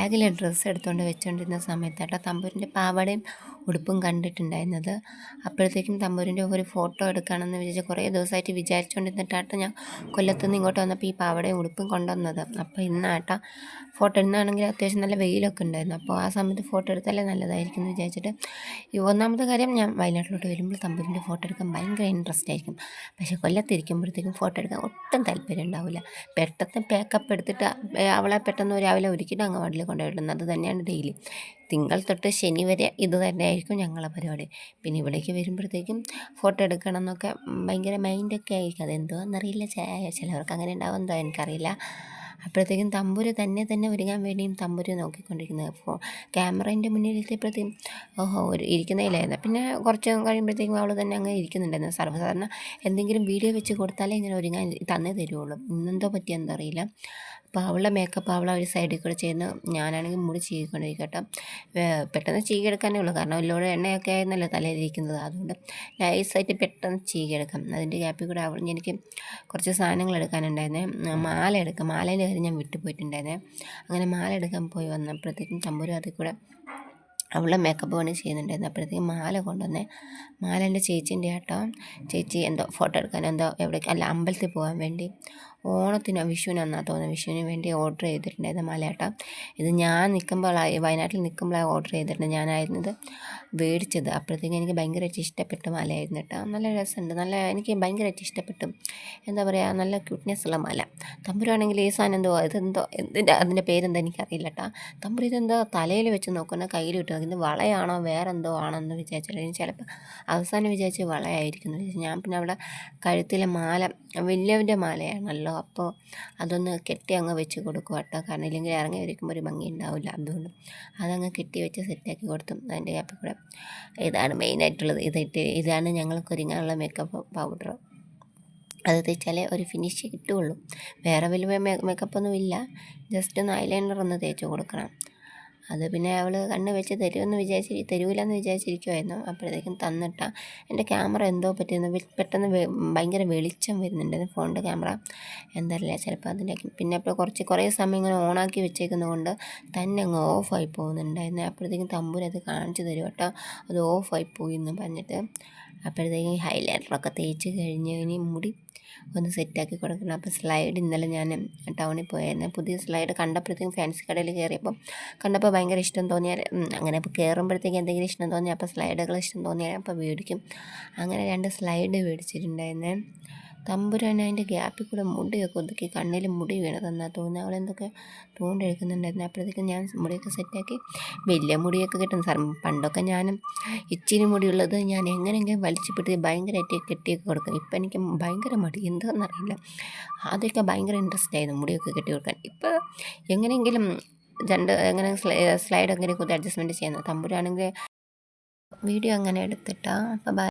ബാഗിൽ ഡ്രസ്സ് എടുത്തുകൊണ്ട് വെച്ചുകൊണ്ടിരുന്ന സമയത്താട്ടോ തമ്പുരിൻ്റെ പാവാടയും ഉടുപ്പും കണ്ടിട്ടുണ്ടായിരുന്നത്. അപ്പോഴത്തേക്കും തമ്പുരിൻ്റെ ഒരു ഫോട്ടോ എടുക്കണമെന്ന് വിചാരിച്ച് കുറേ ദിവസമായിട്ട് വിചാരിച്ചുകൊണ്ടിരുന്നിട്ടാട്ടോ ഞാൻ കൊല്ലത്തുനിന്ന് ഇങ്ങോട്ട് വന്നപ്പോൾ ഈ പാവാടയും ഉടുപ്പും കൊണ്ടുവന്നത്. അപ്പോൾ ഇന്നാട്ടോ ഫോട്ടോ ഇന്നാണെങ്കിൽ അത്യാവശ്യം നല്ല വെയിലൊക്കെ ഉണ്ടായിരുന്നു. അപ്പോൾ ആ സമയത്ത് ഫോട്ടോ എടുത്താലേ നല്ലതായിരിക്കും എന്ന് വിചാരിച്ചിട്ട് ഒന്നാമത്തെ കാര്യം ഞാൻ വയനാട്ടിലോട്ട് വരുമ്പോൾ തമ്പുരിൻ്റെ ഫോട്ടോ എടുക്കാൻ ഭയങ്കര ഇൻട്രസ്റ്റ് ആയിരിക്കും. പക്ഷേ കൊല്ലത്തിരിക്കുമ്പോഴത്തേക്കും ഫോട്ടോ എടുക്കാൻ ഒട്ടും താല്പര്യം ഉണ്ടാവില്ല. പെട്ടെന്ന് പേക്കപ്പ് എടുത്തിട്ട് അവളെ പെട്ടെന്ന് രാവിലെ ഒരുക്കിയിട്ട് അങ്ങ് കൊണ്ടുപോയിടുന്നത്. അത് തന്നെയാണ് ഡെയിലി. തിങ്കൾ തൊട്ട് ശനി വരെ ഇത് തന്നെയായിരിക്കും ഞങ്ങളെ പരിപാടി. പിന്നെ ഇവിടേക്ക് വരുമ്പോഴത്തേക്കും ഫോട്ടോ എടുക്കണം എന്നൊക്കെ ഭയങ്കര മൈൻഡൊക്കെ ആയിരിക്കും. അതെന്തോന്നറിയില്ല, ചിലവർക്ക് അങ്ങനെ ഉണ്ടാവുമെന്നോ എനിക്കറിയില്ല. അപ്പോഴത്തേക്കും തമ്പുര് തന്നെ ഒരുങ്ങാൻ വേണ്ടിയും തമ്പുര് നോക്കിക്കൊണ്ടിരിക്കുന്നത്. അപ്പോൾ ക്യാമറേൻ്റെ മുന്നിലെത്തിയപ്പോഴത്തേക്കും ഇരിക്കുന്നതിലായിരുന്നു. പിന്നെ കുറച്ച് കഴിയുമ്പോഴത്തേക്കും അവൾ തന്നെ അങ്ങ് ഇരിക്കുന്നുണ്ടായിരുന്നു. സർവ്വസാധാരണ എന്തെങ്കിലും വീഡിയോ വെച്ച് കൊടുത്താലേ ഇങ്ങനെ ഒരുങ്ങാൻ തന്നേ തരുള്ളൂ. ഇന്നെന്തോ പറ്റിയെന്തോ അറിയില്ല. അപ്പോൾ അവളുടെ മേക്കപ്പ് അവളെ ഒരു സൈഡിൽ കൂടെ ചെയ്യുന്നു. ഞാനാണെങ്കിൽ മുടി ചീകിക്കൊണ്ടിരിക്കും കേട്ടോ. പെട്ടെന്ന് ചീകിയെടുക്കാനേ ഉള്ളൂ, കാരണം എല്ലോടെ എണ്ണയൊക്കെ ആയിരുന്നല്ലോ തലയിലിരിക്കുന്നത്. അതുകൊണ്ട് നൈസായിട്ട് പെട്ടെന്ന് ചീകിയെടുക്കാം. അതിൻ്റെ ഗ്യാപ്പിൽ കൂടെ എനിക്ക് കുറച്ച് സാധനങ്ങൾ എടുക്കാനുണ്ടായിരുന്നേ. മാലേൻ്റെ കാര്യം ഞാൻ വിട്ടുപോയിട്ടുണ്ടായിരുന്നേ. അങ്ങനെ മാല എടുക്കാൻ പോയി വന്നപ്പോഴത്തേക്കും തമ്പുരു അതിൽ കൂടെ അവളുടെ മേക്കപ്പ് പണി ചെയ്യുന്നുണ്ടായിരുന്നു. അപ്പോഴത്തേക്കും മാല കൊണ്ടുവന്നേ. മാല എൻ്റെ ചേച്ചീൻ്റെ ആട്ടോ. ചേച്ചി എന്തോ ഫോട്ടോ എടുക്കാൻ അമ്പലത്തിൽ പോകാൻ വേണ്ടി വിഷുവിനാണെന്നാണ് തോന്നുന്നത്, വിഷുവിന് വേണ്ടി ഓർഡർ ചെയ്തിട്ടുണ്ടായിരുന്നു മാലയാട്ടം. ഇത് ഞാൻ വയനാട്ടിൽ നിൽക്കുമ്പോഴാണ് ഓർഡർ ചെയ്തിട്ടുണ്ട്. ഞാനായിരുന്നത് മേടിച്ചത്. അപ്പോഴത്തേക്കും എനിക്ക് ഭയങ്കരമായിട്ട് ഇഷ്ടപ്പെട്ട മാലയായിരുന്നു കേട്ടോ. നല്ല രസമുണ്ട്, എനിക്ക് ഭയങ്കരമായിട്ട് ഇഷ്ടപ്പെട്ടു. എന്താ പറയുക, നല്ല ക്യൂട്ട്നെസ് ഉള്ള മാല. തമ്പുരാണെങ്കിൽ ഈ സാധനം അതിൻ്റെ പേരെന്താ എനിക്കറിയില്ല കേട്ടോ. തമ്പുരു ഇതെന്തോ തലയിൽ വെച്ച് നോക്കുന്ന കയ്യിൽ കിട്ടും. ഇത് വളയാണോ വേറെന്തോ ആണോ എന്ന് വിചാരിച്ചിട്ട് ചിലപ്പോൾ അവസാനം വിചാരിച്ച് വളയായിരിക്കുന്നു. ഞാൻ പിന്നെ അവിടെ കഴുത്തിലെ മാല വലിയവൻ്റെ മാലയാണല്ലോ, അപ്പോൾ അതൊന്ന് കെട്ടി അങ്ങ് വെച്ച് കൊടുക്കും കേട്ടോ. കാരണം ഇല്ലെങ്കിൽ ഇറങ്ങി വരയ്ക്കുമ്പോൾ ഒരു ഭംഗി ഉണ്ടാവില്ല. അതുകൊണ്ട് അതങ്ങ് കെട്ടി വെച്ച് സെറ്റാക്കി കൊടുത്തു. അതിൻ്റെ ഗ്യാപ്പിൽ കൂടെ ഇതാണ് മെയിനായിട്ടുള്ളത്. ഇതാണ് ഞങ്ങൾക്ക് ഒരുങ്ങാനുള്ള മേക്കപ്പ് പൗഡർ. അത് തേച്ചാലേ ഒരു ഫിനിഷ് കിട്ടുകയുള്ളൂ. വേറെ വലിയ മേക്കപ്പൊന്നും ഇല്ല, ജസ്റ്റ് ഒന്ന് ഐലൈനർ ഒന്ന് തേച്ച് കൊടുക്കണം. അത് പിന്നെ അവൾ കണ്ണ് വെച്ച് തരൂലെന്ന് വിചാരിച്ചിരിക്കുമായിരുന്നു. അപ്പോഴത്തേക്കും തന്നിട്ടാ എൻ്റെ ക്യാമറ എന്തോ പറ്റിയെന്ന് പെട്ടെന്ന് ഭയങ്കര വെളിച്ചം വരുന്നുണ്ടായിരുന്നു ഫോണിൻ്റെ ക്യാമറ. എന്തറിയില്ല, ചിലപ്പോൾ അതിൻ്റെ പിന്നെ അപ്പോൾ കുറേ സമയം ഇങ്ങനെ ഓണാക്കി വെച്ചേക്കുന്നത് കൊണ്ട് തന്നെ അങ്ങ് ഓഫായി പോകുന്നുണ്ടായിരുന്നു. അപ്പോഴത്തേക്കും തമ്പൂരത് കാണിച്ചു തരും കേട്ടോ, അത് ഓഫായി പോയി എന്ന് പറഞ്ഞിട്ട്. അപ്പോഴത്തേക്കും ഹൈലൈറ്ററൊക്കെ തേച്ച് കഴിഞ്ഞ് ഇനി മുടി ഒന്ന് സെറ്റാക്കി കൊടുക്കണം. അപ്പോൾ സ്ലൈഡ് ഇന്നലെ ഞാൻ ടൗണിൽ പോയായിരുന്നു. പുതിയ സ്ലൈഡ് കണ്ടപ്പോഴത്തേക്കും ഫാൻസി കടയിൽ കണ്ടപ്പോൾ ഭയങ്കര ഇഷ്ടം തോന്നിയാൽ അങ്ങനെ അപ്പോൾ കയറുമ്പോഴത്തേക്കും എന്തെങ്കിലും ഇഷ്ടം തോന്നിയാൽ അപ്പോൾ സ്ലൈഡുകൾ ഇഷ്ടം തോന്നിയാൽ അപ്പോൾ മേടിക്കും. അങ്ങനെ 2 സ്ലൈഡ് മേടിച്ചിട്ടുണ്ടായിരുന്നേ. തമ്പുരാൻ അതിൻ്റെ ഗ്യാപ്പിൽ കൂടെ മുടിയൊക്കെ ഒതുക്കി കണ്ണിൽ മുടി വീണതെന്നാ തോന്നുന്നത്. അവളെന്തൊക്കെ തോണ്ടെടുക്കുന്നുണ്ടായിരുന്നു. അപ്പോഴത്തേക്കും ഞാൻ മുടിയൊക്കെ സെറ്റാക്കി. വലിയ മുടിയൊക്കെ കിട്ടും. പണ്ടൊക്കെ ഞാനും ഇച്ചിരി മുടിയുള്ളത് ഞാൻ എങ്ങനെയെങ്കിലും വലിച്ചുപിടിച്ച് ഭയങ്കരമായിട്ട് കെട്ടിയൊക്കെ കൊടുക്കും. ഇപ്പം എനിക്ക് ഭയങ്കര മടി, എന്താണെന്നറിയില്ല. ആദ്യമൊക്കെ ഭയങ്കര ഇൻട്രസ്റ്റ് ആയിരുന്നു മുടിയൊക്കെ കെട്ടി കൊടുക്കാൻ. ഇപ്പോൾ എങ്ങനെയെങ്കിലും എങ്ങനെ സ്ലൈഡ് എങ്ങനെ കുത്തി അഡ്ജസ്റ്റ്മെൻറ്റ് ചെയ്യുന്നത്. തമ്പുരാണെങ്കിൽ വീഡിയോ അങ്ങനെ എടുത്തിട്ടാ. അപ്പോൾ